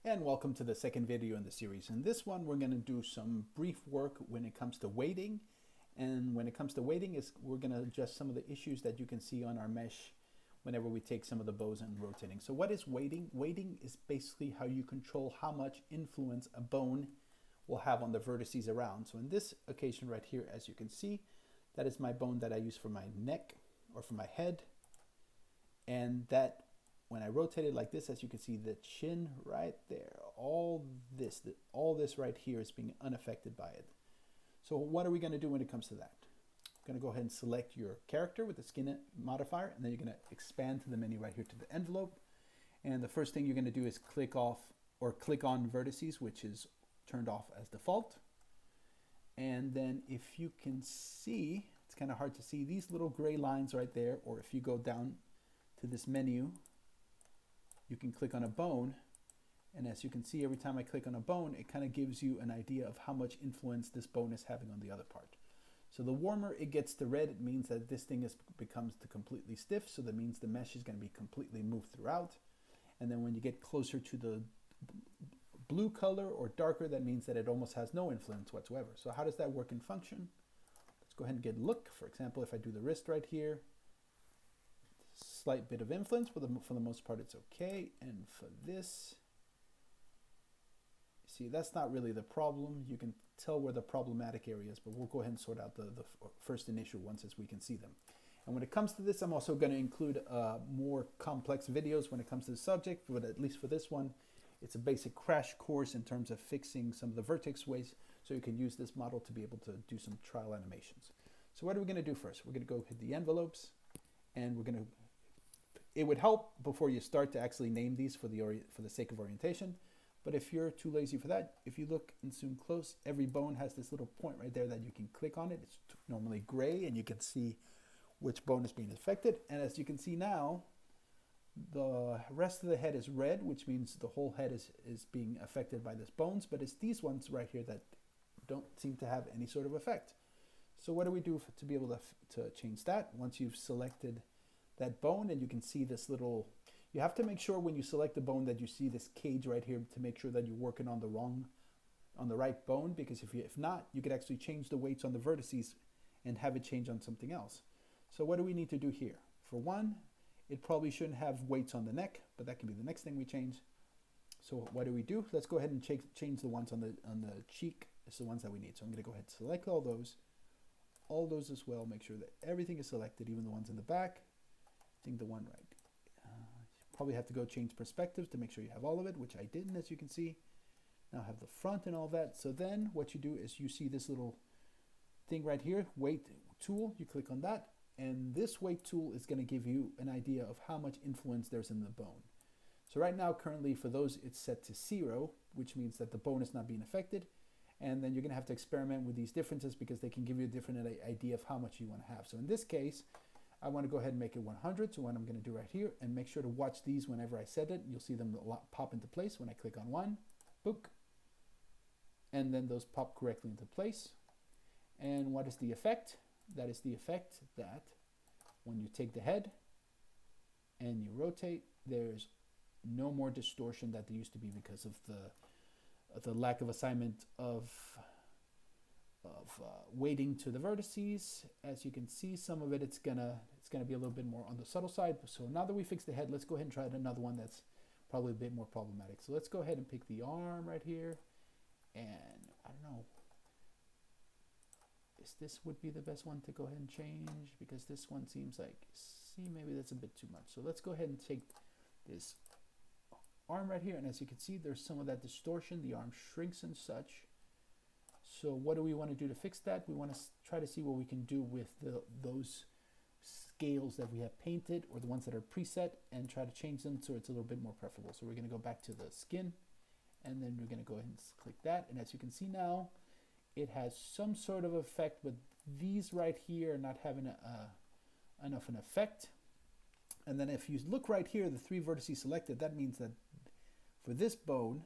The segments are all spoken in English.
And welcome to the second video in the series. In this one, we're going to do some brief work when it comes to weighting. And when it comes to weighting, we're going to adjust some of the issues that you can see on our mesh whenever we take some of the bows and rotating. So what is weighting? Weighting is basically how you control how much influence a bone will have on the vertices around. So in this occasion right here, as you can see, that is my bone that I use for my neck or for my head. And that when I rotate it like this, as you can see, the chin right there, all this right here is being unaffected by it. So what are we going to do when it comes to that? I'm going to go ahead and select your character with the skin modifier, and then you're going to expand to the menu right here to the envelope. And the first thing you're going to do is click off or click on vertices, which is turned off as default. And then if you can see, it's kind of hard to see these little gray lines right there, or if you go down to this menu, you can click on a bone, and as you can see, every time I click on a bone, it kind of gives you an idea of how much influence this bone is having on the other part. So the warmer it gets to red, it means that this thing becomes completely stiff, so that means the mesh is going to be completely moved throughout. And then when you get closer to the blue color or darker, that means that it almost has no influence whatsoever. So how does that work in function? Let's go ahead and get a look. For example, if I do the wrist right here, slight bit of influence, but for the most part it's okay. And for this, see, that's not really the problem. You can tell where the problematic areas, but we'll go ahead and sort out the first initial ones as we can see them. And when it comes to this, I'm also going to include more complex videos when it comes to the subject, but at least for this one, it's a basic crash course in terms of fixing some of the vertex ways, so you can use this model to be able to do some trial animations. So what are we going to do first? We're going to go hit the envelopes, and we're going to, it would help before you start to actually name these for the sake of orientation. But if you're too lazy for that, if you look and zoom close, every bone has this little point right there that you can click on it. It's normally gray, and you can see which bone is being affected. And as you can see now, the rest of the head is red, which means the whole head is being affected by this bones. But it's these ones right here that don't seem to have any sort of effect. So what do we do to be able to change that? Once you've selected that bone, and you can see this little, you have to make sure when you select the bone that you see this cage right here to make sure that you're working on the right bone, because if not, you could actually change the weights on the vertices and have it change on something else. So what do we need to do here? For one, it probably shouldn't have weights on the neck, but that can be the next thing we change. So what do? Let's go ahead and change the ones on the cheek. It's the ones that we need. So I'm going to go ahead and select all those as well. Make sure that everything is selected, even the ones in the back. I think the one right. You probably have to go change perspective to make sure you have all of it, which I didn't, as you can see. Now I have the front and all that. So then what you do is you see this little thing right here, weight tool. You click on that, and this weight tool is going to give you an idea of how much influence there's in the bone. So right now, currently for those, it's set to 0, which means that the bone is not being affected. And then you're going to have to experiment with these differences because they can give you a different idea of how much you want to have. So in this case, I want to go ahead and make it 100. So what I'm going to do right here, and make sure to watch these whenever I set it. You'll see them pop into place when I click on one, book, and then those pop correctly into place. And what is the effect? That is the effect that when you take the head and you rotate, there's no more distortion that there used to be because of the lack of assignment of weighting to the vertices. As you can see, some of it's gonna be a little bit more on the subtle side. So now that we fixed the head, let's go ahead and try another one that's probably a bit more problematic. So let's go ahead and pick the arm right here, and I don't know, this would be the best one to go ahead and change, because this one seems like, see, maybe that's a bit too much. So let's go ahead and take this arm right here, and as you can see, there's some of that distortion. The arm shrinks and such. So what do we want to do to fix that? We want to try to see what we can do with those scales that we have painted, or the ones that are preset, and try to change them so it's a little bit more preferable. So we're going to go back to the skin, and then we're going to go ahead and click that. And as you can see now, it has some sort of effect, but these right here are not having enough an effect. And then if you look right here, the 3 vertices selected, that means that for this bone,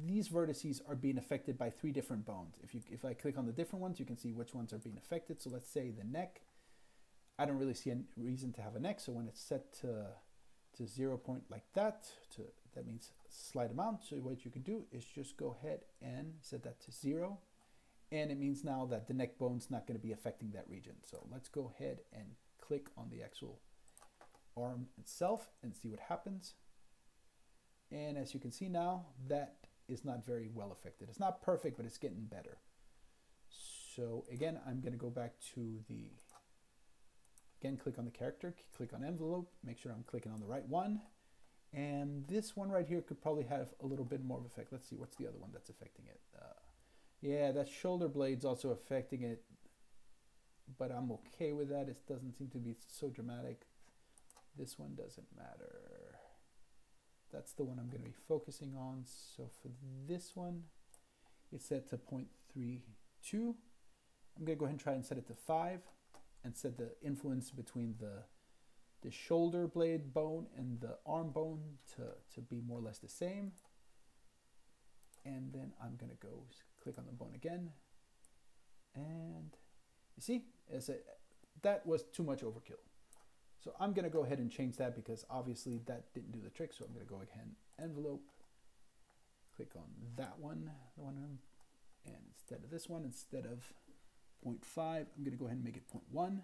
these vertices are being affected by 3 different bones. If I click on the different ones, you can see which ones are being affected. So let's say the neck. I don't really see a reason to have a neck, so when it's set to to 0 point like that. That means slight amount. So what you can do is just go ahead and set that to 0. And it means now that the neck bone's not going to be affecting that region. So let's go ahead and click on the actual arm itself and see what happens. And as you can see now, that is not very well affected. It's not perfect, but it's getting better. So again, I'm going to go back to the, again, click on the character, click on envelope, make sure I'm clicking on the right one. And this one right here could probably have a little bit more of effect. Let's see, what's the other one that's affecting it? Yeah, that shoulder blade's also affecting it, but I'm okay with that. It doesn't seem to be so dramatic. This one doesn't matter. That's the one I'm going to be focusing on. So for this one, it's set to 0.32. I'm going to go ahead and try and set it to 5 and set the influence between the shoulder blade bone and the arm bone to be more or less the same. And then I'm going to go click on the bone again. And you see, that was too much overkill. So I'm going to go ahead and change that because obviously that didn't do the trick. So I'm going to go ahead and envelope, click on that one, and instead of this one, instead of 0.5, I'm going to go ahead and make it 0.1.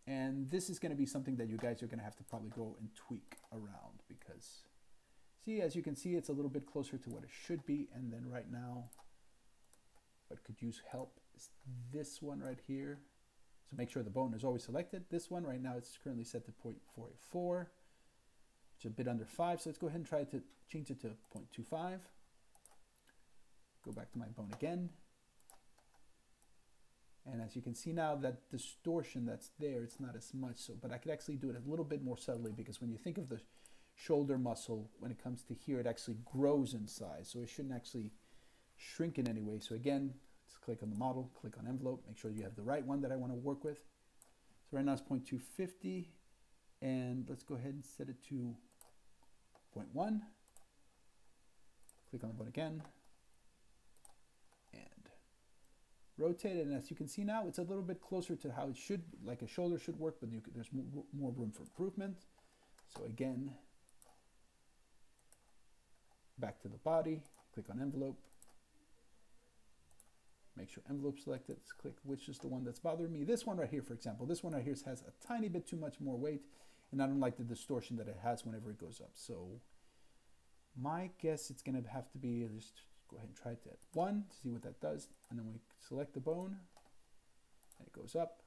And this is going to be something that you guys are going to have to probably go and tweak around because, see, as you can see, it's a little bit closer to what it should be. And then right now, what could use help is this one right here. So make sure the bone is always selected. This one right now, it's currently set to 0.484, which is a bit under 5. So let's go ahead and try to change it to 0.25. Go back to my bone again. And as you can see now, that distortion that's there, it's not as much. So, but I could actually do it a little bit more subtly because when you think of the shoulder muscle, when it comes to here, it actually grows in size. So it shouldn't actually shrink in any way. So again, let's click on the model, click on envelope, make sure you have the right one that I want to work with. So right now it's 0.250, and let's go ahead and set it to 0.1. Click on the bone again, and rotate it. And as you can see now, it's a little bit closer to how it should, like a shoulder should work, but there's more room for improvement. So again, back to the body, click on envelope. Make sure envelope selected, click which is the one that's bothering me. This one right here, for example, this one right here has a tiny bit too much more weight, and I don't like the distortion that it has whenever it goes up. So my guess it's going to have to be, just go ahead and try it at 1 to see what that does. And then we select the bone, and it goes up.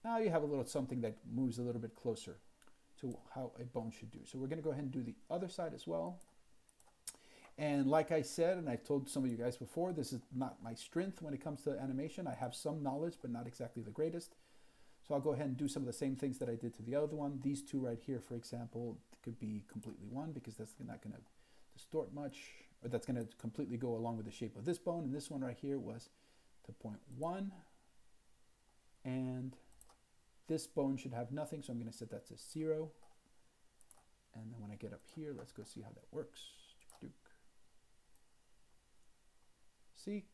Now you have a little something that moves a little bit closer to how a bone should do. So we're going to go ahead and do the other side as well. And like I said, and I've told some of you guys before, this is not my strength when it comes to animation. I have some knowledge, but not exactly the greatest. So I'll go ahead and do some of the same things that I did to the other one. These two right here, for example, could be completely 1 because that's not going to distort much, or that's going to completely go along with the shape of this bone. And this one right here was to 0.1. And this bone should have nothing, so I'm going to set that to 0. And then when I get up here, let's go see how that works. See,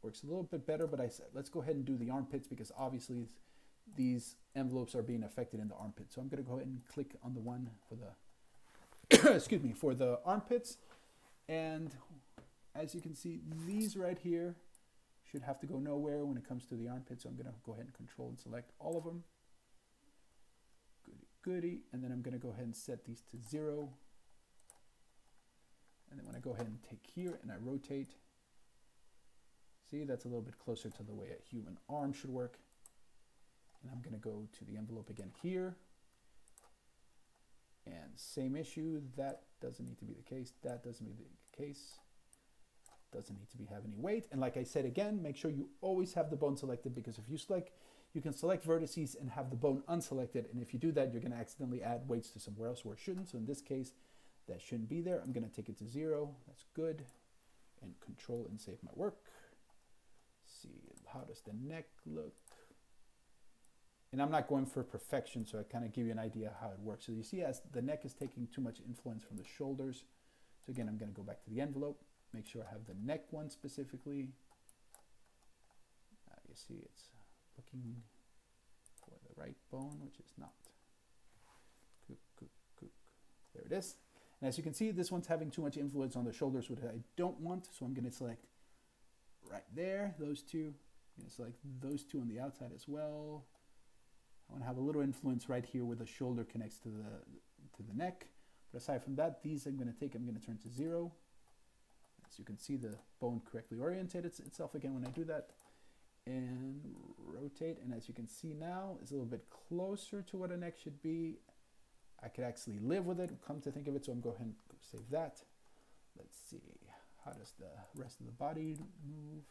works a little bit better, but I said, let's go ahead and do the armpits because obviously these envelopes are being affected in the armpit. So I'm going to go ahead and click on the one for the, excuse me, for the armpits. And as you can see, these right here should have to go nowhere when it comes to the armpit. So I'm going to go ahead and control and select all of them. Goody, goody. And then I'm going to go ahead and set these to 0. And then when I go ahead and take here and I rotate, see, that's a little bit closer to the way a human arm should work. And I'm going to go to the envelope again here. And same issue, that doesn't need to be the case. That doesn't need to be the case. Doesn't need to have any weight. And like I said again, make sure you always have the bone selected because if you select, you can select vertices and have the bone unselected. And if you do that, you're going to accidentally add weights to somewhere else where it shouldn't. So in this case, that shouldn't be there. I'm going to take it to 0. That's good. And control and save my work. See, how does the neck look? And I'm not going for perfection, so I kind of give you an idea how it works. So you see, as the neck is taking too much influence from the shoulders. So again, I'm going to go back to the envelope, make sure I have the neck one specifically. You see, it's looking for the right bone, which is not. it is. And as you can see, this one's having too much influence on the shoulders, which I don't want. So I'm going to select right there, those two. I'm going to select those two on the outside as well. I want to have a little influence right here where the shoulder connects to the neck. But aside from that, these I'm going to turn to 0. As you can see, the bone correctly oriented itself again when I do that. And rotate. And as you can see now, it's a little bit closer to what a neck should be. I could actually live with it, come to think of it. So I'm going to go ahead and save that. Let's see. How does the rest of the body move?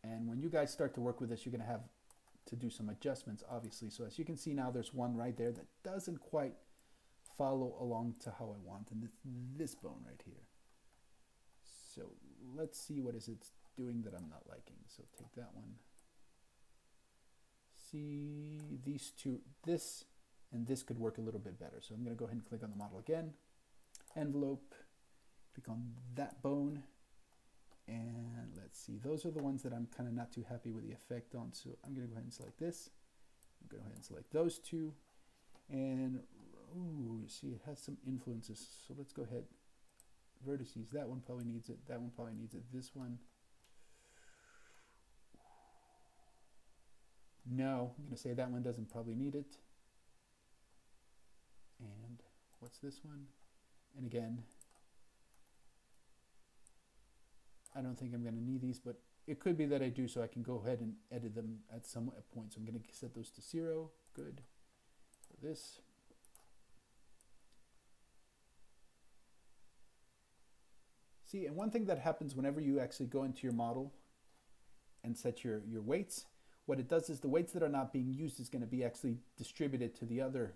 And when you guys start to work with this, you're going to have to do some adjustments, obviously. So as you can see now, there's one right there that doesn't quite follow along to how I want. And it's this bone right here. So let's see what is it doing that I'm not liking. So take that one. See these two, this and this could work a little bit better. So I'm going to go ahead and click on the model again. Envelope, click on that bone. And let's see, those are the ones that I'm kind of not too happy with the effect on. So I'm going to go ahead and select this. I'm going to go ahead and select those two. And ooh, you see it has some influences. So let's go ahead. Vertices, that one probably needs it. That one probably needs it. This one. No, I'm going to say that one doesn't probably need it. And what's this one? And again, I don't think I'm going to need these, but it could be that I do, so I can go ahead and edit them at some point. So I'm going to set those to 0. Good. For this. See, and one thing that happens whenever you actually go into your model and set your weights, what it does is the weights that are not being used is going to be actually distributed to the other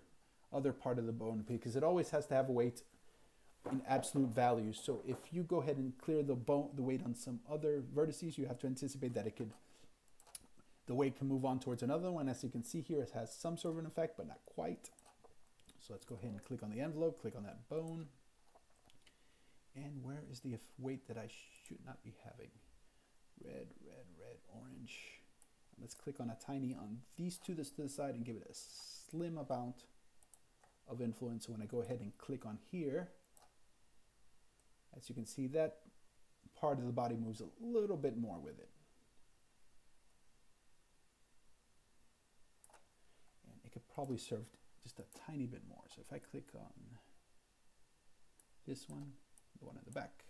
part of the bone, because it always has to have a weight in absolute values. So if you go ahead and clear the weight on some other vertices, you have to anticipate that the weight can move on towards another one. As you can see here, it has some sort of an effect, but not quite. So let's go ahead and click on the envelope, click on that bone. And where is the weight that I should not be having? Red, red, red, orange. Let's click on a tiny on these two to the side and give it a slim amount of influence. So when I go ahead and click on here, as you can see, that part of the body moves a little bit more with it. And it could probably serve just a tiny bit more. So if I click on this one, the one in the back,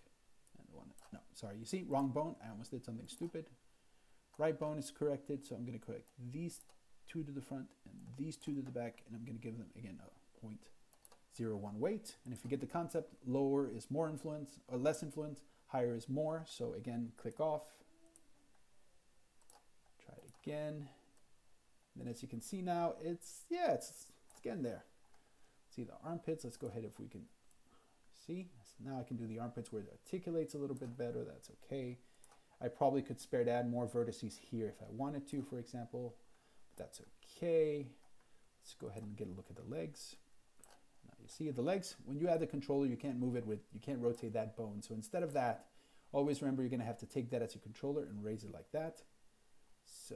and the one, no, sorry, you see, wrong bone. I almost did something stupid. Right bone is corrected, so I'm going to correct these two to the front and these two to the back, and I'm going to give them, again, a 0.01 weight. And if you get the concept, lower is more influence, or less influence, higher is more. So again, click off. Try it again. And then as you can see now, it's getting there. See the armpits, let's go ahead if we can see. So now I can do the armpits where it articulates a little bit better, that's okay. I probably could spare to add more vertices here if I wanted to, for example, but that's okay. Let's go ahead and get a look at the legs. Now you see the legs, when you add the controller, you can't move it you can't rotate that bone. So instead of that, always remember you're gonna have to take that as your controller and raise it like that. So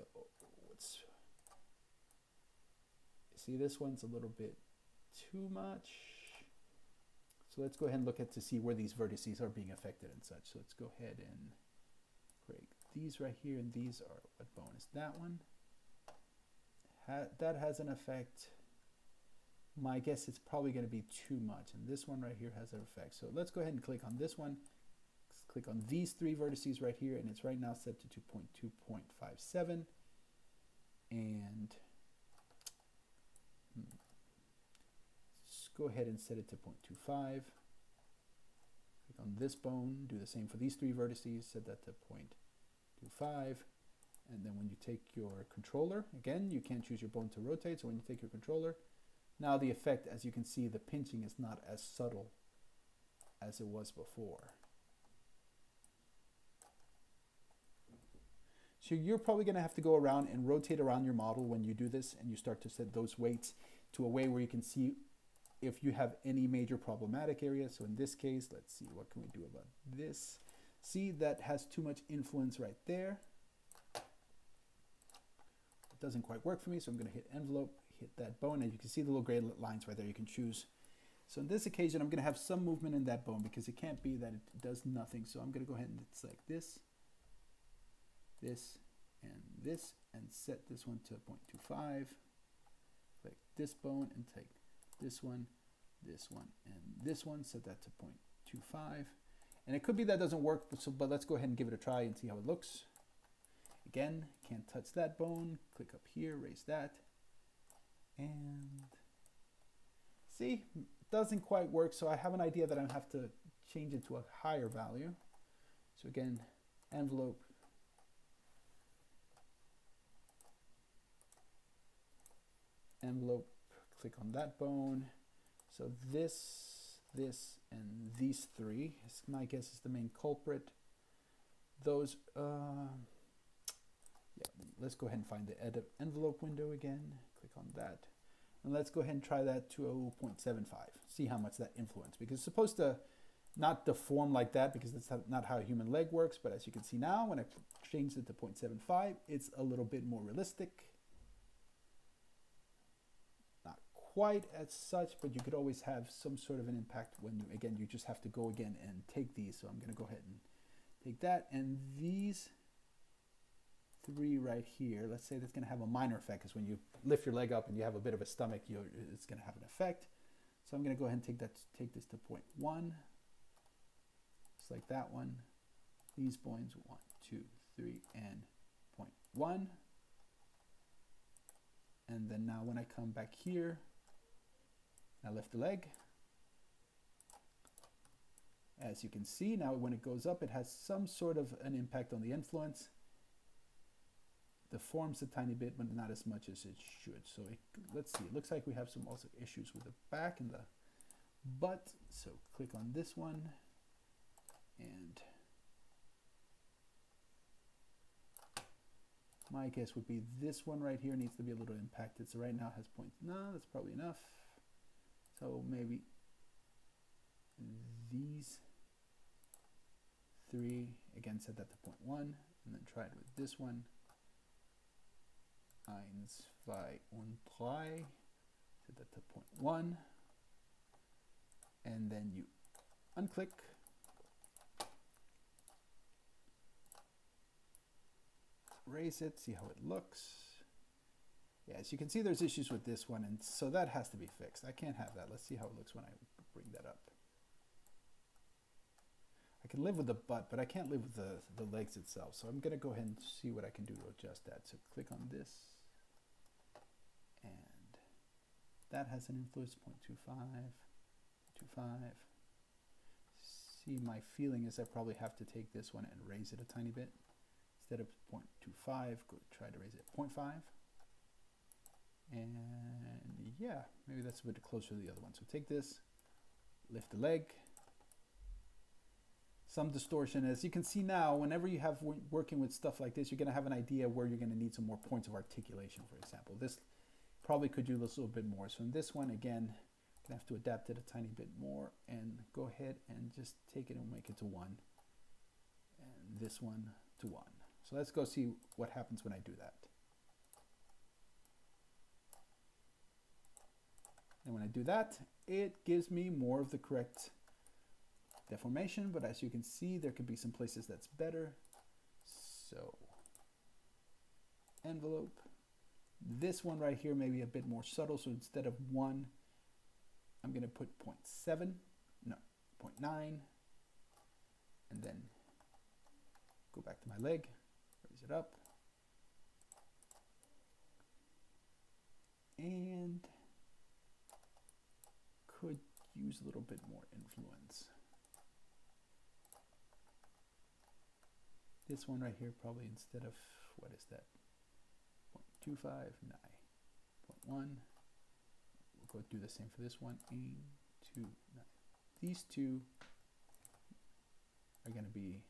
see, this one's a little bit too much. So let's go ahead and look at to see where these vertices are being affected and such. So let's go ahead and break these right here, and these are, what bone is that one? That has an effect. My guess it's probably going to be too much, and this one right here has an effect. So let's go ahead and click on this one. Let's click on these three vertices right here, and it's right now set to 2.2.57. And let's go ahead and set it to 0.25. Click on this bone, do the same for these three vertices, set that to 0.25. And then when you take your controller, again, you can't choose your bone to rotate, so when you take your controller, now the effect, as you can see, the pinching is not as subtle as it was before. So you're probably going to have to go around and rotate around your model when you do this, and you start to set those weights to a way where you can see if you have any major problematic areas. So in this case, let's see, what can we do about this? See, that has too much influence right there. doesn't quite work for me, so I'm going to hit envelope, hit that bone, and you can see the little gray lines right there. You can choose. So in this occasion, I'm going to have some movement in that bone because it can't be that it does nothing. So I'm going to go ahead and select this, and set this one to 0.25. Click this bone and take this one, and this one, set that to 0.25. And it could be that doesn't work, but let's go ahead and give it a try and see how it looks. Again, can't touch that bone. Click up here, raise that. And see, it doesn't quite work, so I have an idea that I have to change it to a higher value. So again, envelope, click on that bone. So this, and these three, my guess is the main culprit. Those, yeah, let's go ahead and find the edit envelope window again. Click on that. And let's go ahead and try that to 0.75. See how much that influence, because it's supposed to not deform like that because that's not how a human leg works. But as you can see now, when I changed it to 0.75, it's a little bit more realistic. Not quite as such, but you could always have some sort of an impact when you, again, you just have to go again and take these. So I'm going to go ahead and take that, and these three right here, let's say that's going to have a minor effect, because when you lift your leg up and you have a bit of a stomach, it's going to have an effect. So I'm going to go ahead and take this to 0.1, just like that one. These points, 1, 2, 3, and 0.1. And then now when I come back here, I lift the leg. As you can see, now when it goes up, it has some sort of an impact on the influence. Deforms a tiny bit, but not as much as it should. So let's see, it looks like we have some also issues with the back and the butt. So click on this one, and my guess would be this one right here needs to be a little impacted. So right now it has no, that's probably enough. So maybe these three, again, set that to 0.1, and then try it with this one. 1, 2 und 3, set that to 0.1, and then you unclick, raise it, see how it looks. Yeah, as you can see, there's issues with this one, and so that has to be fixed. I can't have that. Let's see how it looks when I bring that up. I can live with the butt, but I can't live with the legs itself. So I'm going to go ahead and see what I can do to adjust that. So click on this, and that has an influence, 0.25, 0.25. See, my feeling is I probably have to take this one and raise it a tiny bit. Instead of 0.25, go try to raise it 0.5. And yeah, maybe that's a bit closer to the other one. So take this, lift the leg. Some distortion. As you can see now, whenever you have working with stuff like this, you're going to have an idea where you're going to need some more points of articulation, for example. This probably could do this a little bit more. So in this one, again, I'm going to have to adapt it a tiny bit more and go ahead and just take it and make it to 1. And this one to 1. So let's go see what happens when I do that. And when I do that, it gives me more of the correct deformation, but as you can see, there could be some places that's better. So envelope, this one right here may be a bit more subtle. So instead of 1, I'm going to put 0.7, no, 0.9, and then go back to my leg, raise it up, and could use a little bit more influence. This one right here, probably instead of, what is that, 0.25, 9, 0.1. We'll go do the same for this one, 8, 2, 9. These two are going to be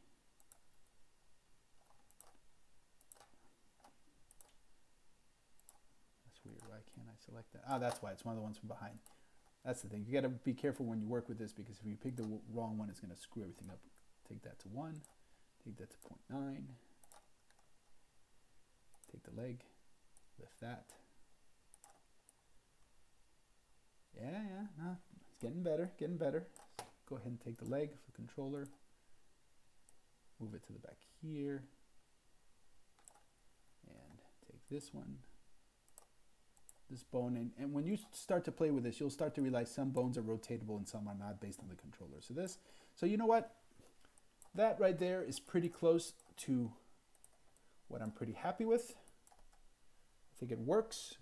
that's weird. Why can't I select that? Ah, that's why. It's one of the ones from behind. That's the thing. You got to be careful when you work with this, because if you pick the wrong one, it's going to screw everything up. Take that to 1. Take that to 0.9. Take the leg, Lift that. Yeah, no, it's getting better, getting better. Go ahead and take the leg of the controller, move it to the back here, and take this one, this bone, and when you start to play with this, you'll start to realize some bones are rotatable and some are not based on the controller. So you know what? That right there is pretty close to what I'm pretty happy with. I think it works.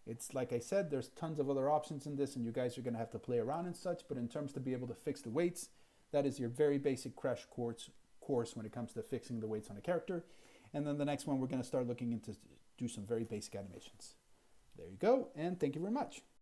It's like I said, there's tons of other options in this and you guys are going to have to play around and such, but in terms to be able to fix the weights, that is your very basic crash course when it comes to fixing the weights on a character. And then the next one, we're going to start looking into do some very basic animations. There you go, and thank you very much.